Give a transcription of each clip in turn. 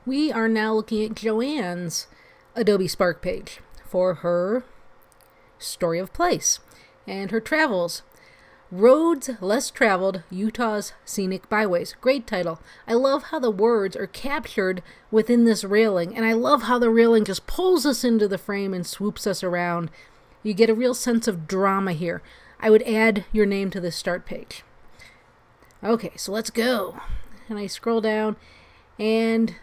We are now looking at Joanne's Adobe Spark page for her story of place and her travels. Roads Less Traveled, Utah's Scenic Byways. Great title. I love how the words are captured within this railing, and I love how the railing just pulls us into the frame and swoops us around. You get a real sense of drama here. I would add your name to this start page. Okay, so let's go. And I scroll down, and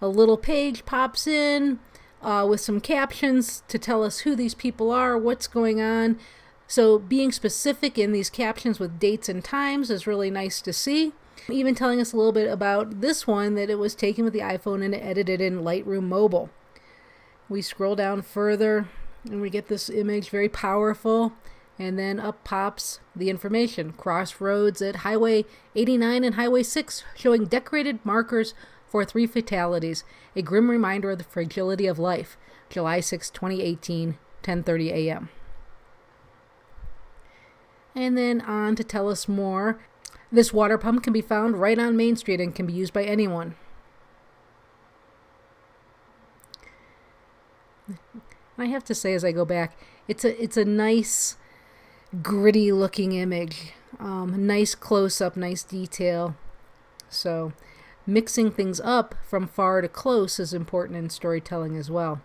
a little page pops in with some captions to tell us who these people are, what's going on. So being specific in these captions with dates and times is really nice to see. Even telling us a little bit about this one, that it was taken with the iPhone and edited in Lightroom Mobile. We scroll down further and we get this image, very powerful, and then up pops the information. Crossroads at Highway 89 and Highway 6 showing decorated markers for 3 fatalities, a grim reminder of the fragility of life. July 6, 2018, 10:30 a.m. And then on to tell us more. This water pump can be found right on Main Street and can be used by anyone. I have to say, as I go back, it's a nice, gritty looking image. Nice close-up, nice detail. So mixing things up from far to close is important in storytelling as well.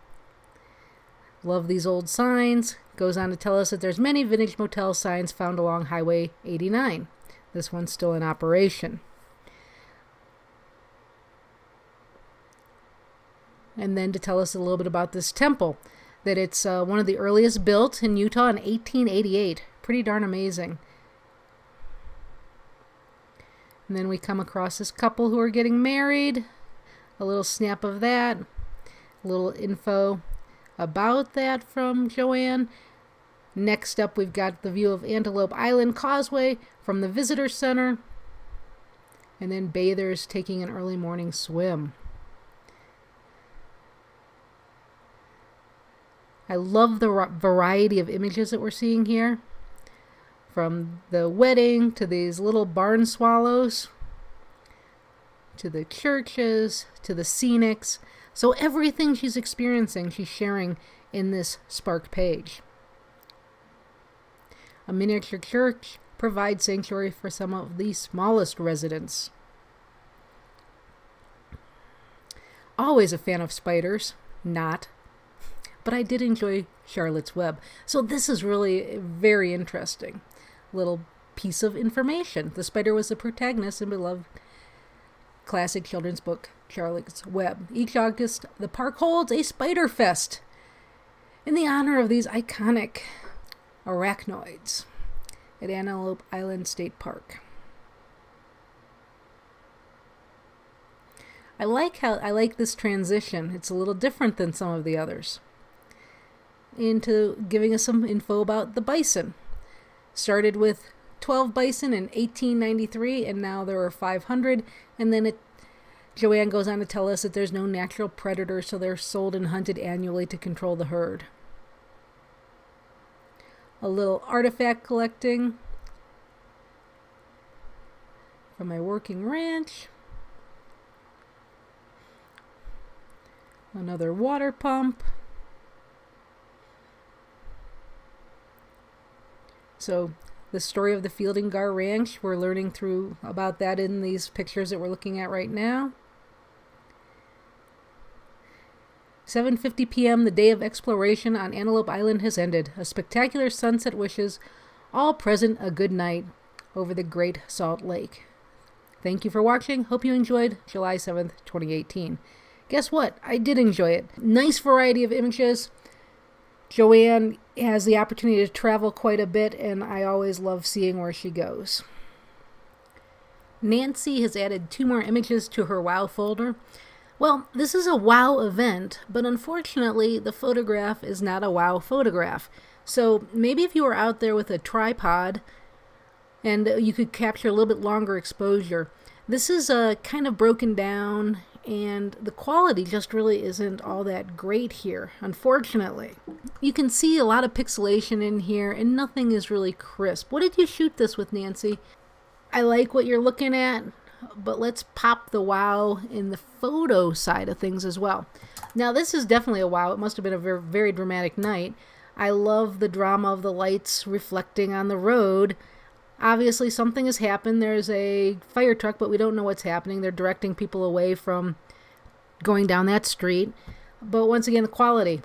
Love these old signs. Goes on to tell us that there's many vintage motel signs found along Highway 89. This one's still in operation. And then to tell us a little bit about this temple, that it's one of the earliest built in Utah in 1888. Pretty darn amazing. And then we come across this couple who are getting married. A little snap of that. A little info about that from Joanne. Next up, we've got the view of Antelope Island Causeway from the Visitor Center. And then bathers taking an early morning swim. I love the variety of images that we're seeing here. From the wedding to these little barn swallows, to the churches, to the scenics. So everything she's experiencing, she's sharing in this Spark page. A miniature church provides sanctuary for some of the smallest residents. Always a fan of spiders. Not. But I did enjoy Charlotte's Web. So this is really very interesting. Little piece of information. The spider was the protagonist in beloved classic children's book, Charlotte's Web. Each August, the park holds a spider fest in the honor of these iconic arachnoids at Antelope Island State Park. I like this transition. It's a little different than some of the others. Into giving us some info about the bison. Started with 12 bison in 1893, and now there are 500. And then Joanne goes on to tell us that there's no natural predator, so they're sold and hunted annually to control the herd. A little artifact collecting from my working ranch. Another water pump. So the story of the Fielding Gar Ranch, we're learning through about that in these pictures that we're looking at right now. 7:50 p.m. The day of exploration on Antelope Island has ended. A spectacular sunset wishes all present a good night over the Great Salt Lake. Thank you for watching. Hope you enjoyed July 7th, 2018. Guess what? I did enjoy it. Nice variety of images. Joanne has the opportunity to travel quite a bit, and I always love seeing where she goes. Nancy has added 2 more images to her WOW folder. Well, this is a WOW event, but unfortunately the photograph is not a WOW photograph. So maybe if you were out there with a tripod and you could capture a little bit longer exposure. This is kind of broken down, and the quality just really isn't all that great here, unfortunately. You can see a lot of pixelation in here, and nothing is really crisp. What did you shoot this with, Nancy? I like what you're looking at. but let's pop the wow in the photo side of things as well. Now this is definitely a wow. It must have been a very, very dramatic night. I love the drama of the lights reflecting on the road. Obviously something has happened. There's a fire truck, but we don't know what's happening. They're directing people away from going down that street. But once again, the quality.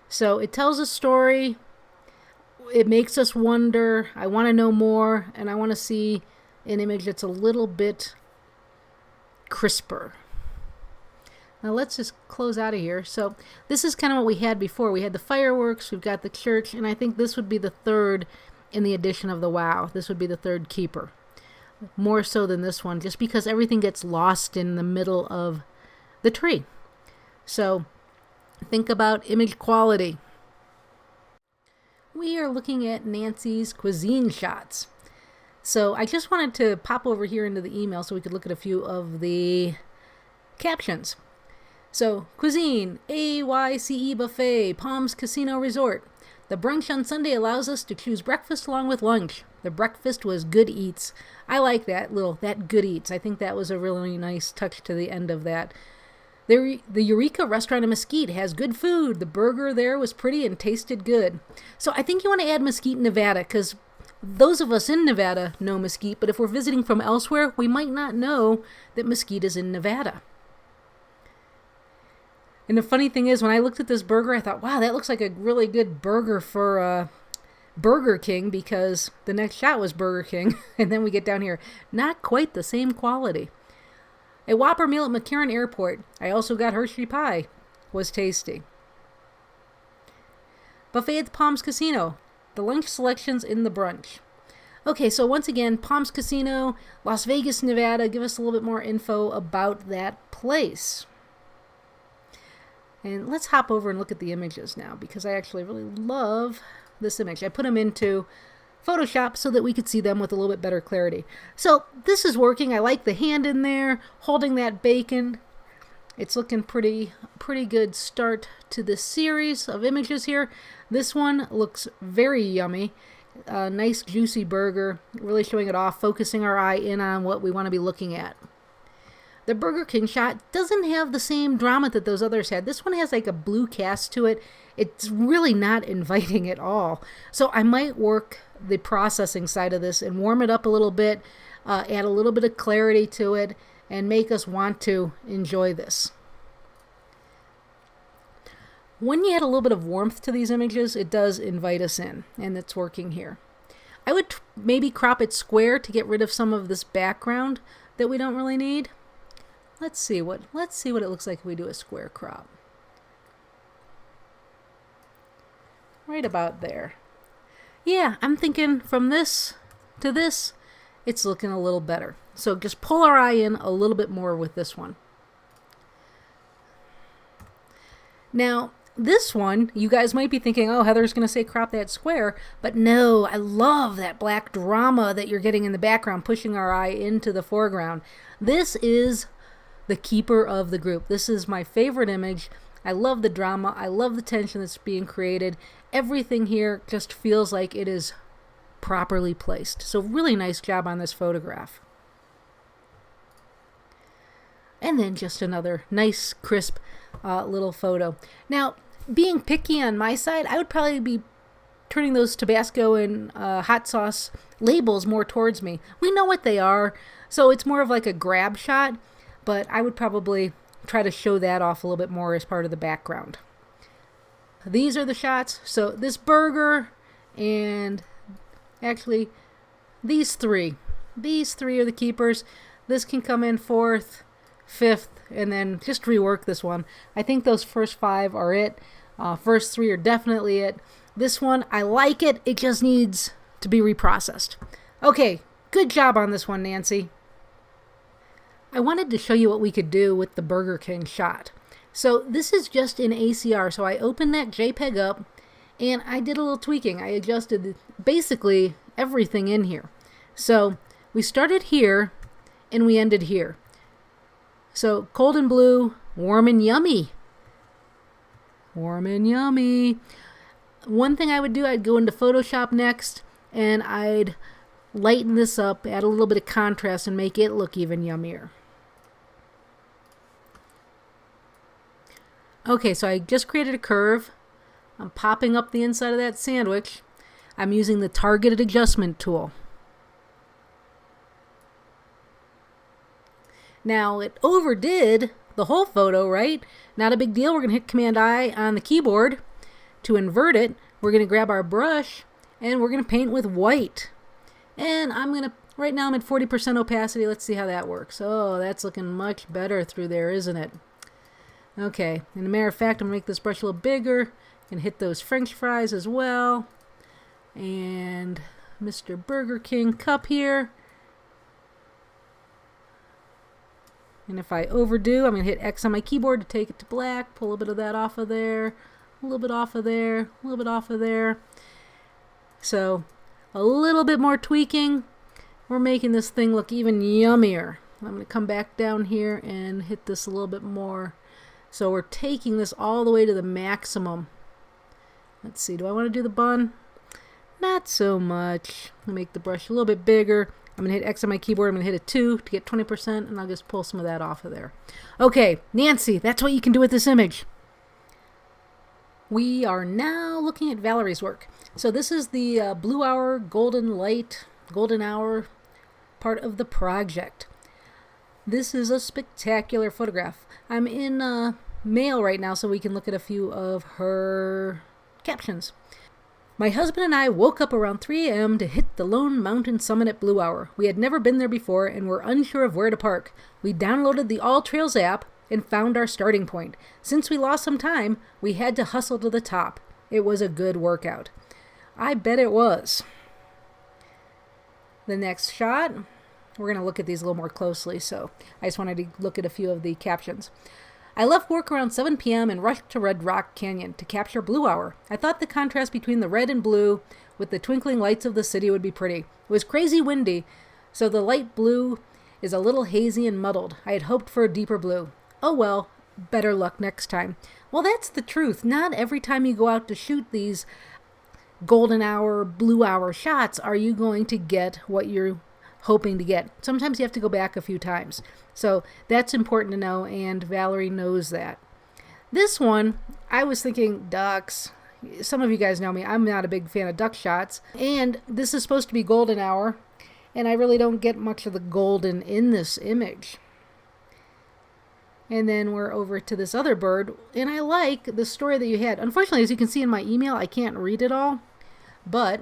So it tells a story. It makes us wonder. I want to know more, and I want to see an image that's a little bit crisper. Now let's just close out of here. So this is kind of what we had before. We had the fireworks, we've got the church, and I think this would be the third in the addition of the wow. This would be the third keeper. More so than this one, just because everything gets lost in the middle of the tree. So think about image quality. We are looking at Nancy's cuisine shots. So I just wanted to pop over here into the email so we could look at a few of the captions. So, cuisine, AYCE buffet, Palms Casino Resort. The brunch on Sunday allows us to choose breakfast along with lunch. The breakfast was good eats. I like that good eats. I think that was a really nice touch to the end of that. The Eureka restaurant in Mesquite has good food. The burger there was pretty and tasted good. So I think you want to add Mesquite, Nevada, because those of us in Nevada know Mesquite, but if we're visiting from elsewhere, we might not know that Mesquite is in Nevada. And the funny thing is, when I looked at this burger, I thought, wow, that looks like a really good burger for Burger King, because the next shot was Burger King. And then we get down here, not quite the same quality. A Whopper meal at McCarran Airport. I also got Hershey pie. Was tasty. Buffet at the Palms Casino. The lunch selections in the brunch. Okay, so once again, Palms Casino, Las Vegas, Nevada. Give us a little bit more info about that place. And let's hop over and look at the images now, because I actually really love this image. I put them into Photoshop so that we could see them with a little bit better clarity. So this is working. I like the hand in there holding that bacon. It's looking pretty good start to this series of images here. This one looks very yummy. Nice juicy burger, really showing it off, focusing our eye in on what we want to be looking at. The Burger King shot doesn't have the same drama that those others had. This one has like a blue cast to it. It's really not inviting at all. So I might work the processing side of this and warm it up a little bit, add a little bit of clarity to it, and make us want to enjoy this. When you add a little bit of warmth to these images, it does invite us in, and it's working here. I would maybe crop it square to get rid of some of this background that we don't really need. Let's see what it looks like if we do a square crop. Right about there. Yeah, I'm thinking from this to this, it's looking a little better. So just pull our eye in a little bit more with this one. Now, this one, you guys might be thinking, oh, Heather's going to say crop that square. But no, I love that black drama that you're getting in the background, pushing our eye into the foreground. This is the keeper of the group. This is my favorite image. I love the drama. I love the tension that's being created. Everything here just feels like it is properly placed. So really nice job on this photograph. And then just another nice, crisp little photo. Now, being picky on my side, I would probably be turning those Tabasco and hot sauce labels more towards me. We know what they are, so it's more of like a grab shot, but I would probably try to show that off a little bit more as part of the background. These are the shots. So this burger and actually these three are the keepers. This can come in fourth, fifth, and then just rework this one. I think those first 5 are it. First 3 are definitely it. This one, I like it. It just needs to be reprocessed. Okay, good job on this one, Nancy. I wanted to show you what we could do with the Burger King shot. So this is just in ACR. So I opened that JPEG up and I did a little tweaking. I adjusted basically everything in here. So we started here and we ended here. So cold and blue, warm and yummy. Warm and yummy. One thing I would do, I'd go into Photoshop next and I'd lighten this up, add a little bit of contrast, and make it look even yummier. Okay, so I just created a curve. I'm popping up the inside of that sandwich. I'm using the targeted adjustment tool. Now, it overdid the whole photo, right? Not a big deal. We're going to hit Command-I on the keyboard to invert it. We're going to grab our brush, and we're going to paint with white. And right now I'm at 40% opacity. Let's see how that works. Oh, that's looking much better through there, isn't it? Okay, and a matter of fact, I'm going to make this brush a little bigger and hit those French fries as well. And Mr. Burger King cup here. And if I overdo, I'm going to hit X on my keyboard to take it to black, pull a little bit of that off of there, a little bit off of there, a little bit off of there. So a little bit more tweaking. We're making this thing look even yummier. I'm going to come back down here and hit this a little bit more. So we're taking this all the way to the maximum. Let's see, do I want to do the bun? Not so much. I'll make the brush a little bit bigger. I'm going to hit X on my keyboard. I'm going to hit a 2 to get 20%, and I'll just pull some of that off of there. Okay, Nancy, that's what you can do with this image. We are now looking at Valerie's work. So this is the blue hour, golden light, golden hour part of the project. This is a spectacular photograph. I'm in mail right now so we can look at a few of her captions. My husband and I woke up around 3 a.m. to hit the Lone Mountain Summit at Blue Hour. We had never been there before and were unsure of where to park. We downloaded the All Trails app and found our starting point. Since we lost some time, we had to hustle to the top. It was a good workout. I bet it was. The next shot, we're going to look at these a little more closely, so I just wanted to look at a few of the captions. I left work around 7 p.m. and rushed to Red Rock Canyon to capture Blue Hour. I thought the contrast between the red and blue with the twinkling lights of the city would be pretty. It was crazy windy, so the light blue is a little hazy and muddled. I had hoped for a deeper blue. Oh well, better luck next time. Well, that's the truth. Not every time you go out to shoot these golden hour, blue hour shots are you going to get what you're hoping to get. Sometimes you have to go back a few times. So that's important to know, and Valerie knows that. This one, I was thinking ducks. Some of you guys know me. I'm not a big fan of duck shots. And this is supposed to be golden hour, and I really don't get much of the golden in this image. And then we're over to this other bird, and I like the story that you had. Unfortunately, as you can see in my email, I can't read it all, but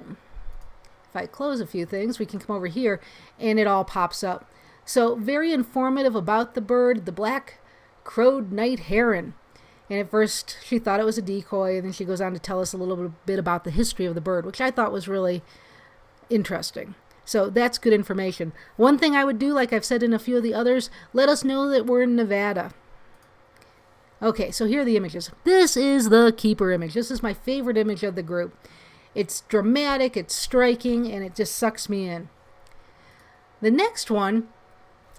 if I close a few things, we can come over here, and it all pops up. So very informative about the bird, the black-crowed night heron. And at first, she thought it was a decoy, and then she goes on to tell us a little bit about the history of the bird, which I thought was really interesting. So that's good information. One thing I would do, like I've said in a few of the others, let us know that we're in Nevada. Okay, so here are the images. This is the keeper image. This is my favorite image of the group. It's dramatic, it's striking, and it just sucks me in. The next one,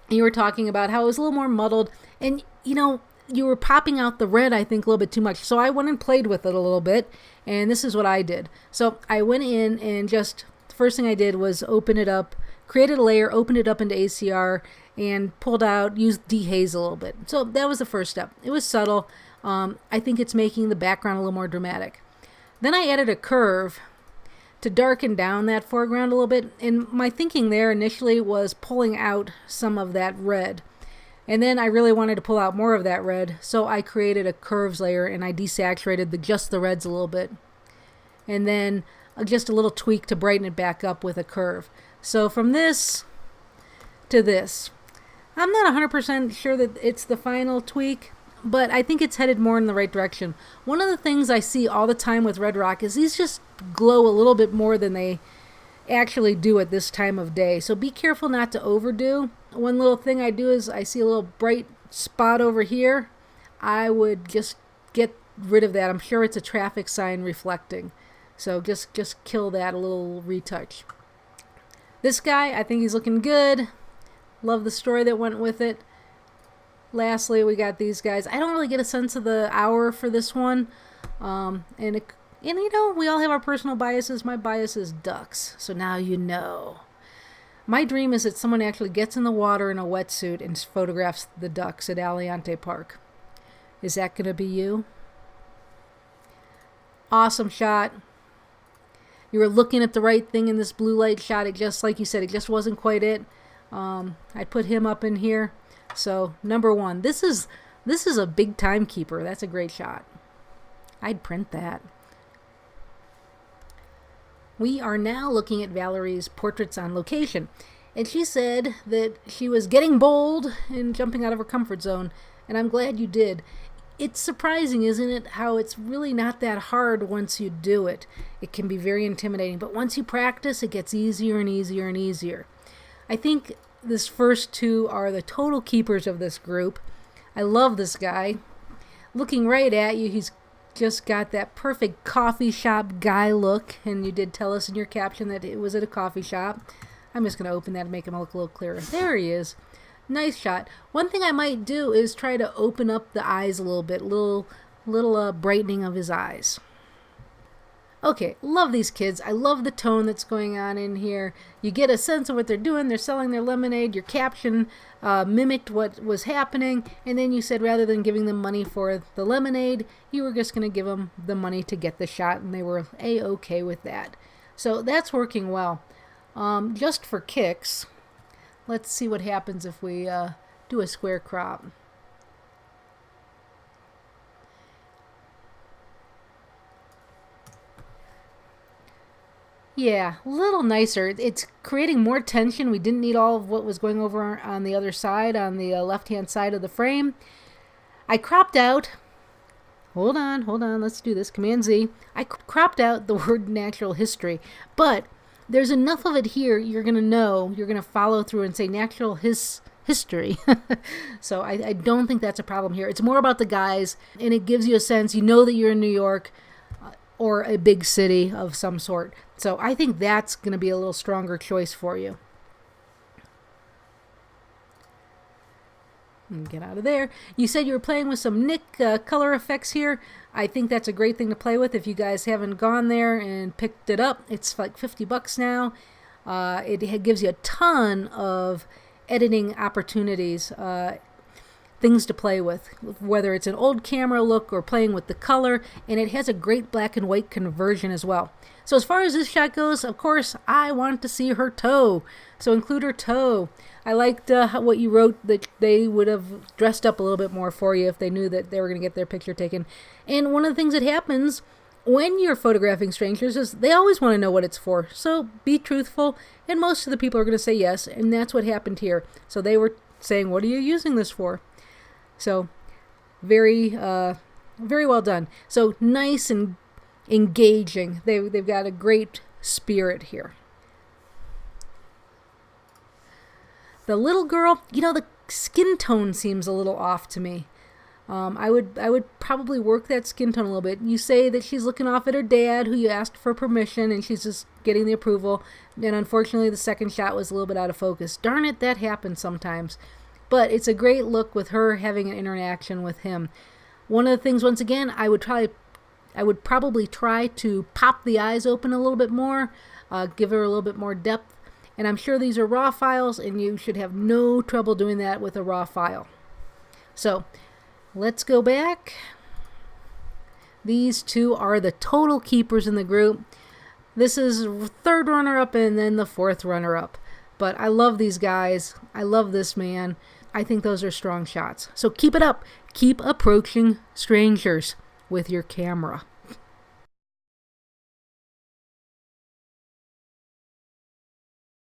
you were talking about how it was a little more muddled, and you know, you were popping out the red, I think, a little bit too much. So I went and played with it a little bit, and this is what I did. So I went in and just, the first thing I did was open it up, created a layer, opened it up into ACR, and pulled out, used dehaze a little bit. So that was the first step. It was subtle. I think it's making the background a little more dramatic. Then I added a curve to darken down that foreground a little bit, and my thinking there initially was pulling out some of that red. And then I really wanted to pull out more of that red, so I created a curves layer and I desaturated just the reds a little bit. And then just a little tweak to brighten it back up with a curve. So from this to this. I'm not 100% sure that it's the final tweak, but I think it's headed more in the right direction. One of the things I see all the time with Red Rock is these just glow a little bit more than they actually do at this time of day. So be careful not to overdo. One little thing I do is I see a little bright spot over here. I would just get rid of that. I'm sure it's a traffic sign reflecting. So just kill that a little retouch. This guy, I think he's looking good. Love the story that went with it. Lastly, we got these guys. I don't really get a sense of the hour for this one. And you know, we all have our personal biases. My bias is ducks. So now you know. My dream is that someone actually gets in the water in a wetsuit and photographs the ducks at Aliante Park. Is that going to be you? Awesome shot. You were looking at the right thing in this blue light shot. It just, like you said, it just wasn't quite it. I put him up in here. So, number 1. This is a big timekeeper. That's a great shot. I'd print that. We are now looking at Valerie's portraits on location. And she said that she was getting bold and jumping out of her comfort zone. And I'm glad you did. It's surprising, isn't it, how it's really not that hard once you do it. It can be very intimidating, but once you practice, it gets easier and easier and easier. I think this first 2 are the total keepers of this group. I love this guy. Looking right at you, he's just got that perfect coffee shop guy look, and you did tell us in your caption that it was at a coffee shop. I'm just going to open that and make him look a little clearer. There he is. Nice shot. One thing I might do is try to open up the eyes a little bit, little brightening of his eyes. Okay, love these kids. I love the tone that's going on in here. You get a sense of what they're doing. They're selling their lemonade. Your caption mimicked what was happening, and then you said rather than giving them money for the lemonade, you were just going to give them the money to get the shot, and they were A-okay with that. So that's working well. Just for kicks, let's see what happens if we do a square crop. Yeah, a little nicer. It's creating more tension. We didn't need all of what was going over on the other side, on the left-hand side of the frame. I cropped out, hold on, let's do this, Command Z. I cropped out the word natural history, but there's enough of it here you're going to know, you're going to follow through and say natural history. So I don't think that's a problem here. It's more about the guys, and it gives you a sense, you know that you're in New York, or a big city of some sort. So I think that's going to be a little stronger choice for you. And get out of there. You said you were playing with some Nick color effects here. I think that's a great thing to play with. If you guys haven't gone there and picked it up, it's like $50 now. It gives you a ton of editing opportunities, things to play with, whether it's an old camera look or playing with the color, and it has a great black and white conversion as well. So as far as this shot goes, of course, I want to see her toe, so include her toe. I liked what you wrote, that they would have dressed up a little bit more for you if they knew that they were going to get their picture taken. And one of the things that happens when you're photographing strangers is they always want to know what it's for, so be truthful, and most of the people are going to say yes, and that's what happened here. So they were saying, what are you using this for? So, very well done. So, nice and engaging. They've got a great spirit here. The little girl, you know, the skin tone seems a little off to me. I would probably work that skin tone a little bit. You say that she's looking off at her dad, who you asked for permission, and she's just getting the approval. And unfortunately, the second shot was a little bit out of focus. Darn it, that happens sometimes. But it's a great look with her having an interaction with him. One of the things, once again, I would probably try to pop the eyes open a little bit more, give her a little bit more depth. And I'm sure these are raw files, and you should have no trouble doing that with a raw file. So, let's go back. These 2 are the total keepers in the group. This is 3rd runner-up and then the 4th runner-up. But I love these guys. I love this man. I think those are strong shots. So keep it up. Keep approaching strangers with your camera.